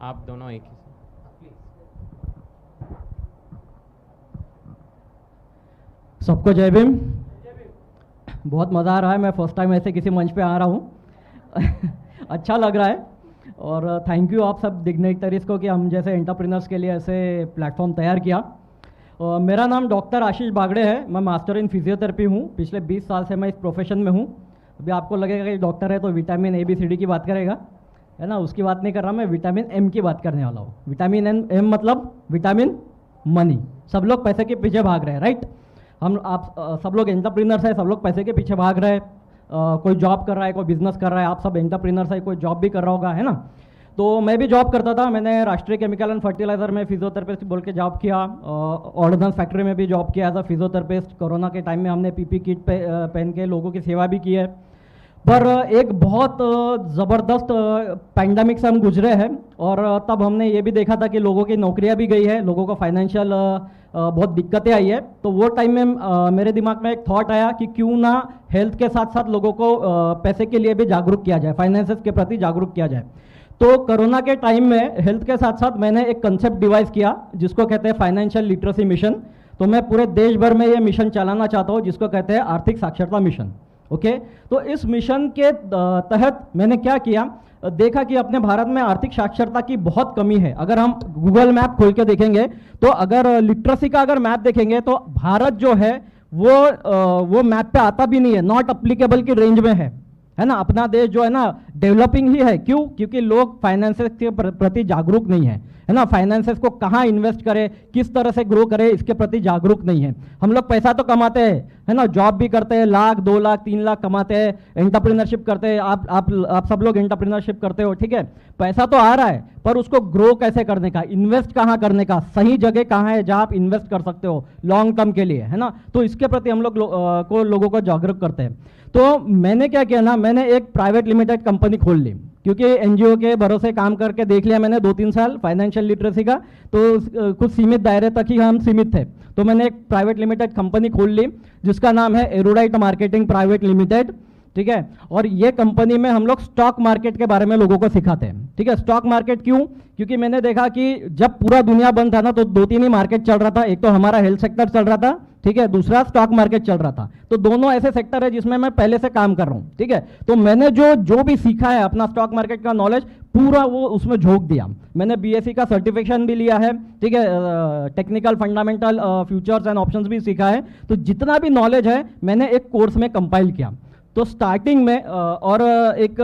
आप दोनों एक ही सबको जय भीम। बहुत मज़ा आ रहा है, मैं फर्स्ट टाइम ऐसे किसी मंच पे आ रहा हूँ। अच्छा लग रहा है और थैंक यू आप सब डिग्नेटरीज को कि हम जैसे एंटरप्रेन्योर्स के लिए ऐसे प्लेटफॉर्म तैयार किया। मेरा नाम डॉक्टर आशीष बागड़े है, मैं मास्टर इन फिजियोथेरेपी हूँ। पिछले 20 साल से मैं इस प्रोफेशन में हूँ। अभी आपको लगेगा कि डॉक्टर है तो विटामिन ABCD की बात करेगा, है ना, उसकी बात नहीं कर रहा, मैं विटामिन M की बात करने वाला हूँ। विटामिन M मतलब विटामिन मनी। सब लोग पैसे के पीछे भाग रहे हैं, राइट। हम आप सब लोग एंटरप्रेन्योर्स है, सब लोग पैसे के पीछे भाग रहे हैं। कोई जॉब कर रहा है, कोई बिजनेस कर रहा है, आप सब एंटरप्रेन्योर्स है, कोई जॉब भी कर रहा होगा, है ना। तो मैं भी जॉब करता था, मैंने राष्ट्रीय केमिकल एंड फर्टिलाइजर में फिजियोथेरेपिस्ट बोल के जॉब किया। ऑर्डिनेंस फैक्ट्री में भी जॉब किया एज अ फिजियोथेरेपिस्ट। कोरोना के टाइम में हमने PP किट पहन के लोगों की सेवा भी की है। पर एक बहुत ज़बरदस्त पैंडमिक से हम गुजरे हैं और तब हमने ये भी देखा था कि लोगों की नौकरियां भी गई है, लोगों को फाइनेंशियल बहुत दिक्कतें आई है। तो वो टाइम में मेरे दिमाग में एक थॉट आया कि क्यों ना हेल्थ के साथ साथ लोगों को पैसे के लिए भी जागरूक किया जाए, फाइनेंसेस के प्रति जागरूक किया जाए। तो कोरोना के टाइम में हेल्थ के साथ साथ मैंने एक कंसेप्ट डिवाइस किया जिसको कहते हैं फाइनेंशियल लिटरेसी मिशन। तो मैं पूरे देश भर में ये मिशन चलाना चाहता हूँ जिसको कहते हैं आर्थिक साक्षरता मिशन। ओके, तो इस मिशन के तहत मैंने क्या किया, देखा कि अपने भारत में आर्थिक साक्षरता की बहुत कमी है। अगर हम गूगल मैप खोल के देखेंगे तो अगर लिटरेसी का अगर मैप देखेंगे तो भारत जो है वो मैप पे आता भी नहीं है, नॉट अप्लीकेबल की रेंज में है ना। अपना देश जो है ना डेवलपिंग ही है, क्यों? क्योंकि लोग फाइनेंसेस के प्रति जागरूक नहीं है ना। फाइनेंसेस को कहाँ इन्वेस्ट करे, किस तरह से ग्रो करे, इसके प्रति जागरूक नहीं है। हम लोग पैसा तो कमाते हैं, है ना, जॉब भी करते हैं, 1,00,000 2,00,000 3,00,000 कमाते हैं, एंटरप्रेन्योरशिप करते हैं। आप सब लोग एंटरप्रेन्योरशिप करते हो, ठीक है। पैसा तो आ रहा है पर उसको ग्रो कैसे करने का, इन्वेस्ट कहाँ करने का, सही जगह कहाँ है जहाँ आप इन्वेस्ट कर सकते हो लॉन्ग टर्म के लिए, है ना। तो इसके प्रति हम लोग लोगों को जागरूक करते हैं। तो मैंने क्या किया ना, मैंने एक प्राइवेट लिमिटेड कंपनी खोल ली, क्योंकि NGO के भरोसे काम करके देख लिया मैंने 2-3 साल फाइनेंशियल लिटरेसी का। तो कुछ सीमित दायरे तक ही हम सीमित थे। तो मैंने एक प्राइवेट लिमिटेड कंपनी खोल ली जिसका नाम है एरोडाइट मार्केटिंग प्राइवेट लिमिटेड, ठीक है। और ये कंपनी में हम लोग स्टॉक मार्केट के बारे में लोगों को सिखाते हैं, ठीक है। स्टॉक मार्केट क्यों? क्योंकि मैंने देखा कि जब पूरा दुनिया बंद था ना तो 2-3 ही मार्केट चल रहा था। एक तो हमारा हेल्थ सेक्टर चल रहा था, ठीक है, दूसरा स्टॉक मार्केट चल रहा था। तो दोनों ऐसे सेक्टर है जिसमें मैं पहले से काम कर रहा हूँ, ठीक है। तो मैंने जो भी सीखा है अपना स्टॉक मार्केट का नॉलेज पूरा वो उसमें झोंक दिया। मैंने BSc का सर्टिफिकेशन भी लिया है, ठीक है, technical fundamental futures and options भी सीखा है। तो जितना भी नॉलेज है मैंने एक कोर्स में कंपाइल किया। तो स्टार्टिंग में और एक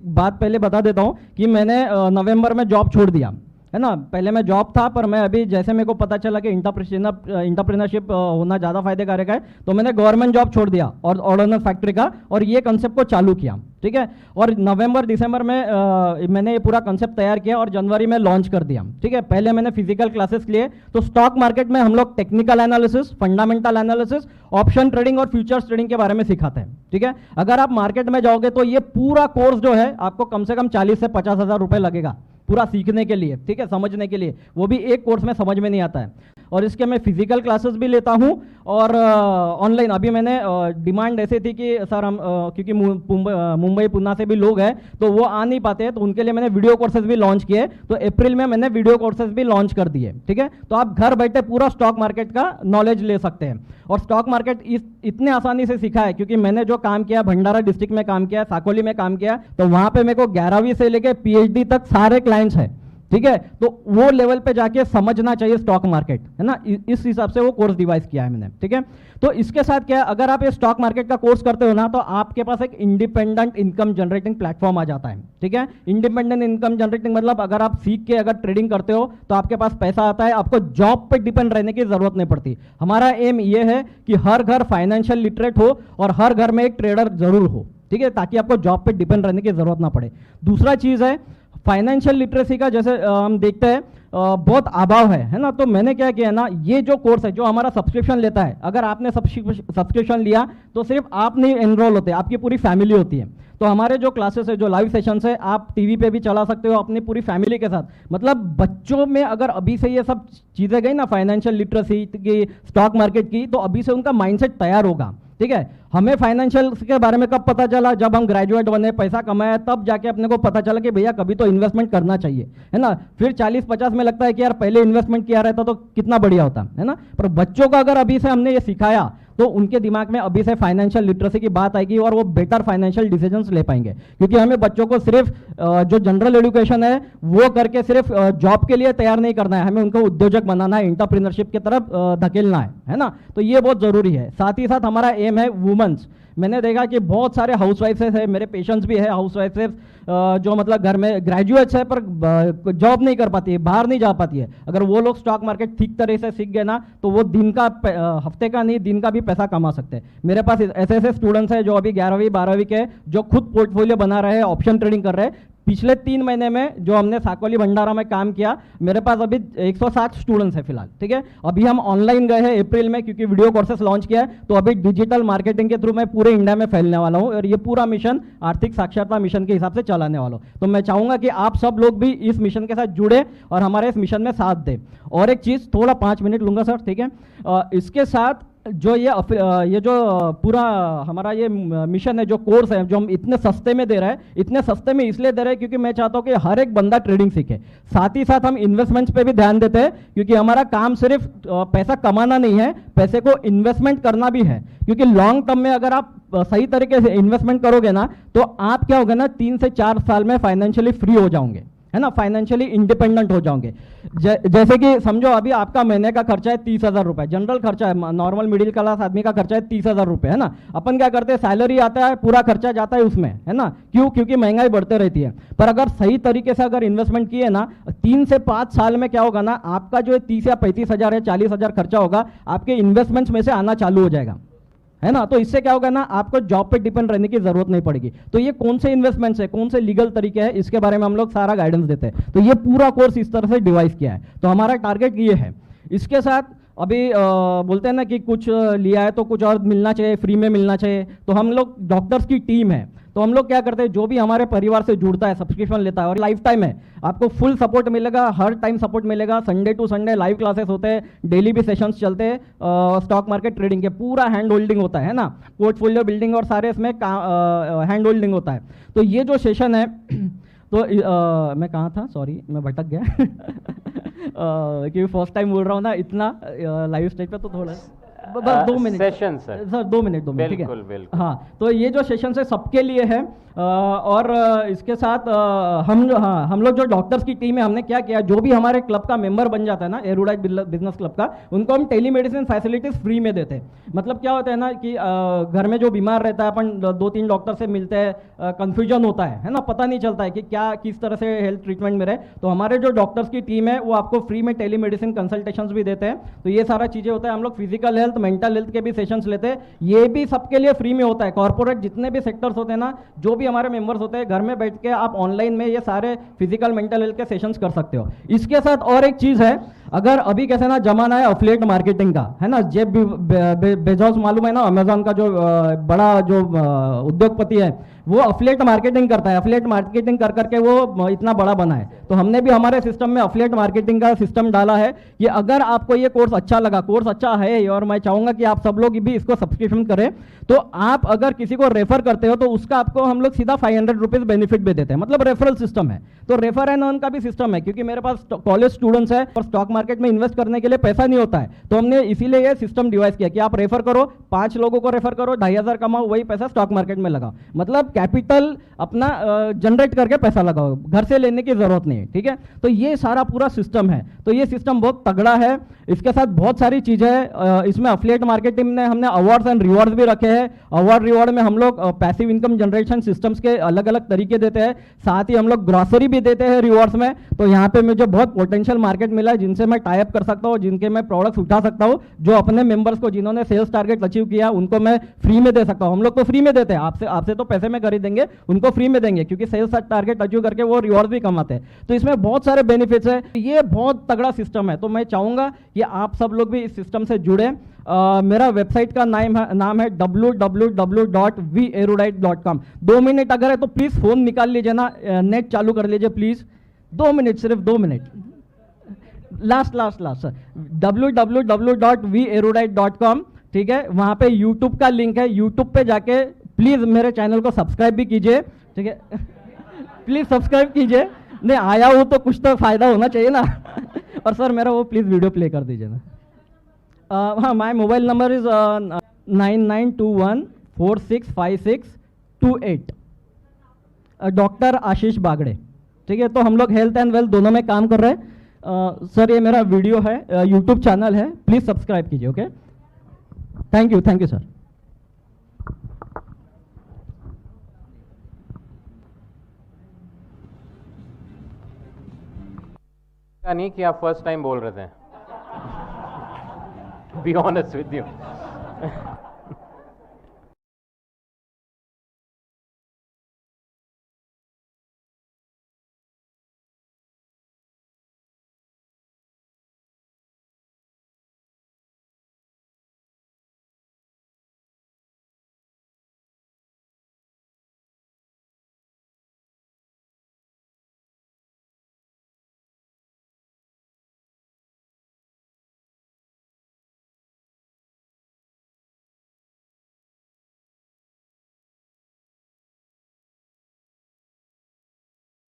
बात पहले बता देता हूँ कि मैंने नवंबर में जॉब छोड़ दिया, है ना। पहले मैं जॉब था पर मैं अभी जैसे मेरे को पता चला कि इंटरप्रेन्योरशिप होना ज़्यादा फायदेकारक है तो मैंने गवर्नमेंट जॉब छोड़ दिया और ऑर्डिनेंस फैक्ट्री का और ये कंसेप्ट को चालू किया, ठीक है। और नवंबर दिसंबर में मैंने ये पूरा कंसेप्ट तैयार किया और जनवरी में लॉन्च कर दिया, ठीक है। पहले मैंने फिजिकल क्लासेस लिए। तो स्टॉक मार्केट में हम लोग technical analysis, fundamental analysis, option trading और फ्यूचर्स ट्रेडिंग के बारे में सिखाते हैं, ठीक है। अगर आप मार्केट में जाओगे तो ये पूरा कोर्स जो है आपको कम से कम 40 से 50 हज़ार रुपये लगेगा पूरा सीखने के लिए, ठीक है, समझने के लिए। वो भी एक कोर्स में समझ में नहीं आता है। और इसके मैं फिजिकल क्लासेस भी लेता हूँ और ऑनलाइन। अभी मैंने डिमांड ऐसी थी कि सर हम क्योंकि मुंबई पुणे से भी लोग हैं तो वो आ नहीं पाते, तो उनके लिए मैंने वीडियो कोर्सेज भी लॉन्च किए। तो अप्रैल में मैंने वीडियो कोर्सेज भी लॉन्च कर दिए, ठीक है। तो आप घर बैठे पूरा स्टॉक मार्केट का नॉलेज ले सकते हैं। और स्टॉक मार्केट इतने आसानी से सीखा है क्योंकि मैंने जो काम किया, भंडारा डिस्ट्रिक्ट में काम किया, साकोली में काम किया, तो वहां पे मेरे को 11वीं से लेके PhD तक सारे क्लाइंट्स हैं, ठीक है। तो वो लेवल पे जाके समझना चाहिए स्टॉक मार्केट, है ना। इस हिसाब से वो कोर्स डिवाइस किया है मैंने, ठीक है। तो इसके साथ क्या है, अगर आप ये स्टॉक मार्केट का कोर्स करते हो ना तो आपके पास एक इंडिपेंडेंट इनकम जनरेटिंग प्लेटफॉर्म आ जाता है, ठीक है। इंडिपेंडेंट इनकम जनरेटिंग मतलब अगर आप सीख के अगर ट्रेडिंग करते हो तो आपके पास पैसा आता है, आपको जॉब पे डिपेंड रहने की जरूरत नहीं पड़ती। हमारा एम ये है कि हर घर फाइनेंशियल लिटरेट हो और हर घर में एक ट्रेडर जरूर हो, ठीक है, ताकि आपको जॉब पे डिपेंड रहने की जरूरत ना पड़े। दूसरा चीज है फाइनेंशियल लिटरेसी का, जैसे हम देखते हैं बहुत अभाव है ना। तो मैंने क्या किया ना, ये जो कोर्स है जो हमारा सब्सक्रिप्शन लेता है, अगर आपने सब्सक्रिप्शन लिया तो सिर्फ आप नहीं एनरोल होते, आपकी पूरी फैमिली होती है। तो हमारे जो क्लासेस है, जो लाइव सेशंस है, आप टीवी पे भी चला सकते हो अपनी पूरी फैमिली के साथ। मतलब बच्चों में अगर अभी से ये सब चीज़ें गई ना, फाइनेंशियल लिटरेसी की, स्टॉक मार्केट की, तो अभी से उनका माइंडसेट तैयार होगा ठीक है। हमें फाइनेंशियल के बारे में कब पता चला, जब हम ग्रेजुएट बने, पैसा कमाया, तब जाके अपने को पता चला कि भैया कभी तो इन्वेस्टमेंट करना चाहिए, है ना। फिर 40-50 में लगता है कि यार पहले इन्वेस्टमेंट किया रहता तो कितना बढ़िया होता, है ना। पर बच्चों को अगर अभी से हमने ये सिखाया तो उनके दिमाग में अभी से फाइनेंशियल लिटरेसी की बात आएगी और वो बेटर फाइनेंशियल डिसीजंस ले पाएंगे। क्योंकि हमें बच्चों को सिर्फ जो जनरल एजुकेशन है वो करके सिर्फ जॉब के लिए तैयार नहीं करना है, हमें उनको उद्योजक बनाना है, एंटरप्रेन्योरशिप की तरफ धकेलना है ना। तो ये बहुत जरूरी है। साथ ही साथ हमारा एम है वुमेन्स। मैंने देखा कि बहुत सारे हाउसवाइफ्स है, मेरे पेशेंट्स भी है हाउसवाइफ्स जो मतलब घर में ग्रेजुएट्स है पर जॉब नहीं कर पाती है, बाहर नहीं जा पाती है। अगर वो लोग स्टॉक मार्केट ठीक तरह से सीख गए ना तो वो दिन का हफ्ते का नहीं दिन का भी पैसा कमा सकते हैं। मेरे पास ऐसे ऐसे स्टूडेंट्स हैं जो अभी 11वीं 12वीं के जो खुद पोर्टफोलियो बना रहे हैं, ऑप्शन ट्रेडिंग कर रहे हैं। पिछले 3 महीने में जो हमने साकोली भंडारा में काम किया, मेरे पास अभी 160 स्टूडेंट्स हैं फिलहाल, ठीक है। अभी हम ऑनलाइन गए हैं अप्रैल में क्योंकि वीडियो कोर्सेस लॉन्च किया है, तो अभी डिजिटल मार्केटिंग के थ्रू मैं पूरे इंडिया में फैलने वाला हूं और ये पूरा मिशन आर्थिक साक्षरता मिशन के हिसाब से चलाने वाला हूं। तो मैं चाहूंगा कि आप सब लोग भी इस मिशन के साथ जुड़े और हमारे इस मिशन में साथ दें। और एक चीज, थोड़ा 5 मिनट लूंगा सर, ठीक है। इसके साथ जो ये जो पूरा हमारा ये मिशन है, जो कोर्स है, जो हम इतने सस्ते में दे रहे हैं, इतने सस्ते में इसलिए दे रहे हैं क्योंकि मैं चाहता हूं कि हर एक बंदा ट्रेडिंग सीखे। साथ ही साथ हम इन्वेस्टमेंट्स पे भी ध्यान देते हैं क्योंकि हमारा काम सिर्फ पैसा कमाना नहीं है, पैसे को इन्वेस्टमेंट करना भी है। क्योंकि लॉन्ग टर्म में अगर आप सही तरीके से इन्वेस्टमेंट करोगे ना तो आप क्या होगा ना 3 से 4 साल में फाइनेंशियली फ्री हो जाओगे, है ना, फाइनेंशियली इंडिपेंडेंट हो जाओगे। जैसे कि समझो अभी आपका महीने का खर्चा है 30,000 रुपए, जनरल खर्चा है, नॉर्मल मिडिल क्लास आदमी का खर्चा है 30,000 रुपए, है ना। अपन क्या करते हैं, सैलरी आता है, पूरा खर्चा जाता है उसमें, है ना। क्यों? क्योंकि महंगाई बढ़ते रहती है। पर अगर सही तरीके से अगर इन्वेस्टमेंट किए ना 3 से 5 साल में क्या होगा ना, आपका जो 30 या 35,000 या 40,000 खर्चा होगा आपके इन्वेस्टमेंट्स में से आना चालू हो जाएगा, है ना। तो इससे क्या होगा ना, आपको जॉब पे डिपेंड रहने की जरूरत नहीं पड़ेगी। तो ये कौन से इन्वेस्टमेंट्स है, कौन से लीगल तरीके हैं, इसके बारे में हम लोग सारा गाइडेंस देते हैं। तो ये पूरा कोर्स इस तरह से डिवाइस किया है। तो हमारा टारगेट ये है। इसके साथ अभी बोलते हैं ना कि कुछ लिया है तो कुछ और मिलना चाहिए, फ्री में मिलना चाहिए। तो हम लोग डॉक्टर्स की टीम है, तो हम लोग क्या करते हैं, जो भी हमारे परिवार से जुड़ता है, सब्सक्रिप्शन लेता है और लाइफ टाइम है, आपको फुल सपोर्ट मिलेगा, हर टाइम सपोर्ट मिलेगा। Sunday to Sunday live classes होते हैं, डेली भी सेशंस चलते हैं, स्टॉक मार्केट ट्रेडिंग के पूरा हैंड होल्डिंग होता है ना, पोर्टफोलियो बिल्डिंग और सारे इसमें हैंड होल्डिंग होता है। तो ये जो सेशन है तो मैं कहाँ था, सॉरी मैं भटक गया क्योंकि फर्स्ट टाइम बोल रहा हूँ ना इतना लाइव स्टेज पे, तो थोड़ा बस 2 मिनट सेशन सर 2 मिनट ठीक है। बिल्कुल। हाँ, तो ये जो सेशन है सबके लिए है। और इसके साथ हम लोग जो डॉक्टर्स की टीम है, हमने क्या किया, जो भी हमारे क्लब का मेंबर बन जाता है ना, एरोडाइट बिजनेस क्लब का, उनको हम टेलीमेडिसिन फैसिलिटीज फ्री में देते हैं। मतलब क्या होता है ना कि घर में जो बीमार रहता है, अपन 2-3 डॉक्टर से मिलते हैं, कंफ्यूजन होता है ना, पता नहीं चलता है कि क्या किस तरह से हेल्थ ट्रीटमेंट में रहे। तो हमारे जो डॉक्टर्स की टीम है वो आपको फ्री में टेलीमेडिसिन कंसल्टेशंस भी देते हैं। तो ये सारा चीजें होता है। हम लोग फिजिकल हेल्थ, मेंटल हेल्थ के भी सेशंस लेते हैं, ये भी सबके लिए फ्री में होता है। कॉर्पोरेट जितने भी सेक्टर्स होते हैं ना, जो भी हमारे मेंबर्स होते हैं, घर में बैठ के आप ऑनलाइन में ये सारे फिजिकल मेंटल हेल्थ के सेशंस कर सकते हो। इसके साथ और एक चीज है, अगर अभी कैसे ना जमाना है अफिलिएट मार्केटिंग का, है ना। जेफ बेजोस मालूम है ना, अमेजॉन का जो बड़ा जो उद्योगपति है, वो अफिलिएट मार्केटिंग करता है। अफिलिएट मार्केटिंग कर करके वो इतना बड़ा बना है। तो हमने भी हमारे सिस्टम में अफिलिएट मार्केटिंग का सिस्टम डाला है कि अगर आपको ये कोर्स अच्छा लगा, कोर्स अच्छा है और मैं चाहूंगा कि आप सब लोग भी इसको सब्सक्रिप्शन करें, तो आप अगर किसी को रेफर करते हो तो उसका आपको हम लोग सीधा 500 रुपीज बेनिफिट भी देते हैं। मतलब रेफरल सिस्टम है। तो रेफर एंड अर्न का भी सिस्टम है, क्योंकि मेरे पास कॉलेज स्टूडेंट्स है और स्टॉक मार्केट में इन्वेस्ट करने के लिए पैसा नहीं होता है। तो हमने इसीलिए ये सिस्टम डिवाइस किया कि आप रेफर करो, 5 लोगों को रेफर करो, 2,500 कमाओ, वही पैसा स्टॉक मार्केट में लगाओ। मतलब कैपिटल अपना जनरेट करके पैसा लगाओ, घर से लेने की जरूरत नहीं है, ठीक है। तो ये सारा पूरा सिस्टम है। तो ये सिस्टम बहुत तगड़ा है। इसके साथ बहुत सारी चीजें हैं। इसमें अफिलिएट मार्केटिंग में हमने अवार्ड्स एंड रिवॉर्ड्स भी रखे हैं। अवार्ड रिवॉर्ड में हम लोग पैसिव इनकम जनरेशन सिस्टम्स के अलग अलग तरीके देते हैं। साथ ही हम लोग ग्रॉसरी भी देते हैं रिवॉर्ड्स में। तो यहाँ पे मुझे बहुत पोटेंशियल मार्केट मिला है, जिनसे मैं टाई अप कर सकता हूँ, जिनके मैं प्रोडक्ट्स उठा सकता हूँ, जो अपने मेंबर्स को जिन्होंने सेल्स टारगेट अचीव किया उनको मैं फ्री में दे सकता हूँ। हम लोग तो फ्री में देते हैं, आपसे तो पैसे में खरीदेंगे, उनको फ्री में देंगे, क्योंकि सेल्स टारगेट अचीव करके वो रिवॉर्ड भी कमाते हैं। तो इसमें बहुत सारे बेनिफिट्स है। ये बहुत तगड़ा सिस्टम है। तो मैं चाहूंगा कि आप सब लोग भी इस सिस्टम से जुड़े। मेरा वेबसाइट का नाम है www.veerudite.com। 2 मिनट अगर है तो प्लीज फोन निकाल लीजिए ना, नेट चालू कर लीजिए प्लीज। 2 मिनट, सिर्फ 2 मिनट, लास्ट सर, www.veerudite.com। ठीक है, वहाँ पे यूट्यूब का लिंक है, यूट्यूब पे जाके प्लीज़ मेरे चैनल को सब्सक्राइब भी कीजिए, ठीक है। प्लीज़ सब्सक्राइब कीजिए, नहीं आया हो तो कुछ तो फ़ायदा होना चाहिए ना। और सर मेरा वो प्लीज़ वीडियो प्ले कर दीजिए ना। हाँ, my mobile number is 9921465628। Doctor Ashish Bagde, ठीक है। तो हम लोग हेल्थ एंड वेल्थ दोनों में काम कर रहे हैं। सर ये मेरा वीडियो है, यूट्यूब चैनल है, प्लीज़ सब्सक्राइब कीजिए, ओके। Thank you sir. नहीं कि आप फर्स्ट टाइम बोल रहे थे। Be honest with you.